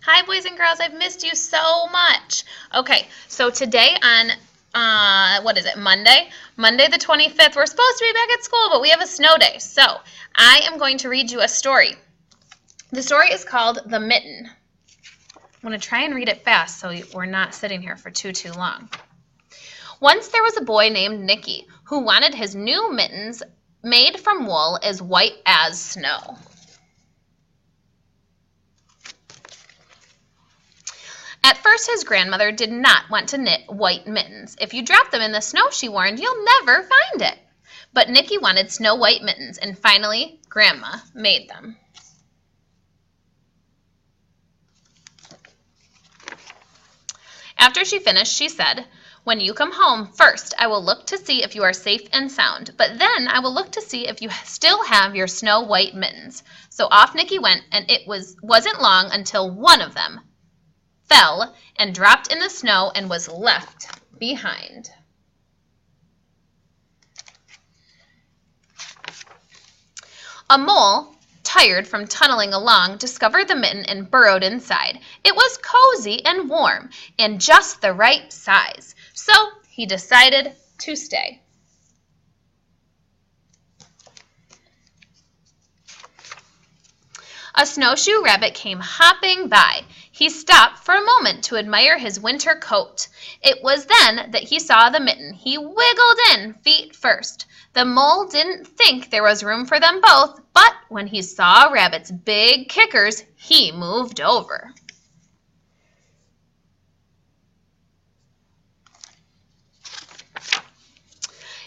Hi, boys and girls. I've missed you so much. Okay, so today on, Monday? Monday the 25th, we're supposed to be back at school, but we have a snow day. So I am going to read you a story. The story is called The Mitten. I'm going to try and read it fast so we're not sitting here for too long. Once there was a boy named Nicky who wanted his new mittens made from wool as white as snow. At first, his grandmother did not want to knit white mittens. If you drop them in the snow, she warned, you'll never find it. But Nicky wanted snow white mittens, and finally, Grandma made them. After she finished, she said, "When you come home, first I will look to see if you are safe and sound, but then I will look to see if you still have your snow white mittens." So off Nicky went, and it wasn't long until one of them fell and dropped in the snow and was left behind. A mole, tired from tunneling along, discovered the mitten and burrowed inside. It was cozy and warm and just the right size, so he decided to stay. A snowshoe rabbit came hopping by. He stopped for a moment to admire his winter coat. It was then that he saw the mitten. He wiggled in, feet first. The mole didn't think there was room for them both, but when he saw Rabbit's big kickers, he moved over.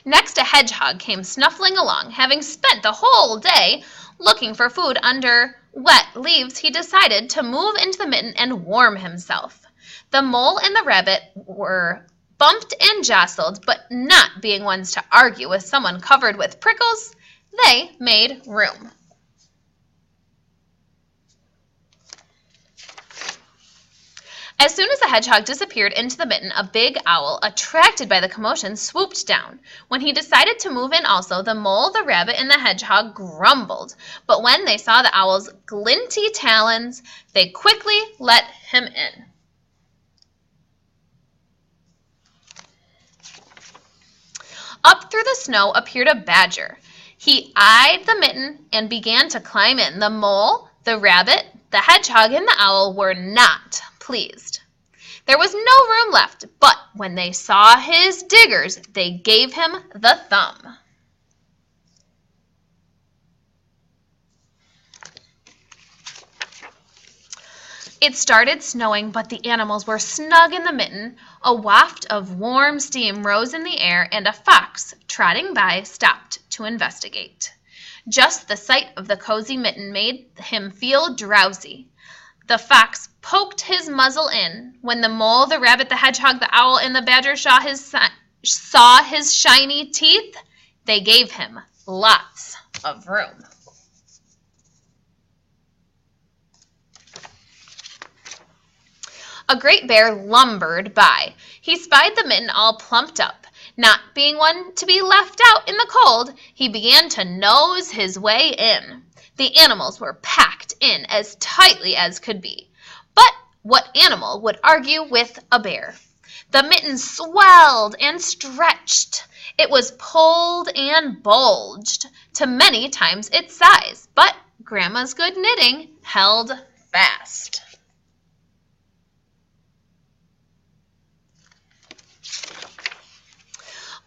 Next, a hedgehog came snuffling along. Having spent the whole day looking for food under wet leaves, he decided to move into the mitten and warm himself. The mole and the rabbit were bumped and jostled, but not being ones to argue with someone covered with prickles, they made room. As soon as the hedgehog disappeared into the mitten, a big owl, attracted by the commotion, swooped down. When he decided to move in also, the mole, the rabbit, and the hedgehog grumbled. But when they saw the owl's glinty talons, they quickly let him in. Up through the snow appeared a badger. He eyed the mitten and began to climb in. The mole, the rabbit, the hedgehog, and the owl were not pleased. There was no room left, but when they saw his diggers, they gave him the thumb. It started snowing, but the animals were snug in the mitten. A waft of warm steam rose in the air, and a fox, trotting by, stopped to investigate. Just the sight of the cozy mitten made him feel drowsy. The fox poked his muzzle in. When the mole, the rabbit, the hedgehog, the owl, and the badger saw his shiny teeth, they gave him lots of room. A great bear lumbered by. He spied the mitten all plumped up. Not being one to be left out in the cold, he began to nose his way in. The animals were packed in as tightly as could be. But what animal would argue with a bear? The mitten swelled and stretched. It was pulled and bulged to many times its size, but Grandma's good knitting held fast.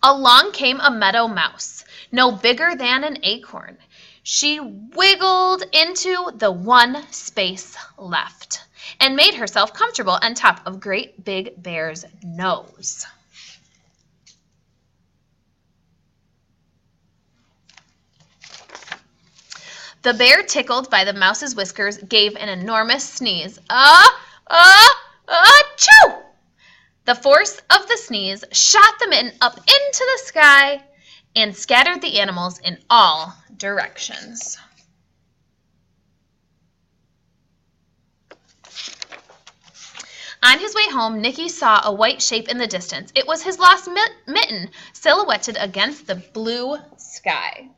Along came a meadow mouse, no bigger than an acorn. She wiggled into the one space left and made herself comfortable on top of Great Big Bear's nose. The bear, tickled by the mouse's whiskers, gave an enormous sneeze. Achoo! The force of the sneeze shot the mitten up into the sky and scattered the animals in all directions. On his way home, Nicky saw a white shape in the distance. It was his lost mitten, silhouetted against the blue sky.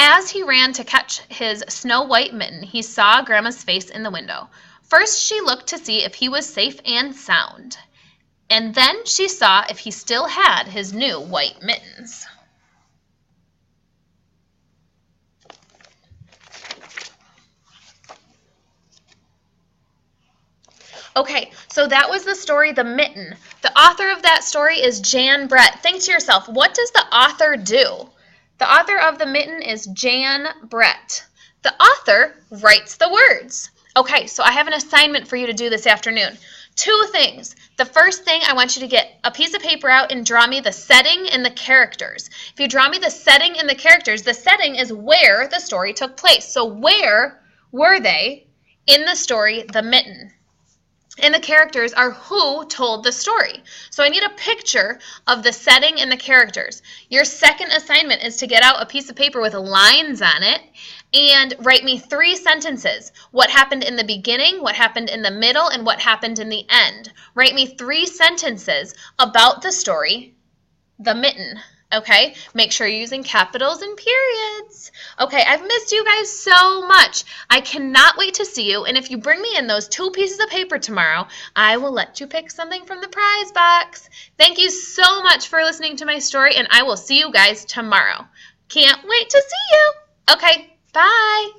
As he ran to catch his snow-white mitten, he saw Grandma's face in the window. First, she looked to see if he was safe and sound, and then she saw if he still had his new white mittens. Okay, so that was the story, The Mitten. The author of that story is Jan Brett. Think to yourself, what does the author do? The author of The Mitten is Jan Brett. The author writes the words. Okay, so I have an assignment for you to do this afternoon. 2 things. The first thing, I want you to get a piece of paper out and draw me the setting and the characters. If you draw me the setting and the characters, the setting is where the story took place. So where were they in the story, The Mitten? And the characters are who told the story. So I need a picture of the setting and the characters. Your second assignment is to get out a piece of paper with lines on it and write me 3 sentences. What happened in the beginning, what happened in the middle, and what happened in the end. Write me 3 sentences about the story, The Mitten. Okay, make sure you're using capitals and periods. Okay, I've missed you guys so much. I cannot wait to see you, and if you bring me in those 2 pieces of paper tomorrow, I will let you pick something from the prize box. Thank you so much for listening to my story, and I will see you guys tomorrow. Can't wait to see you. Okay, bye.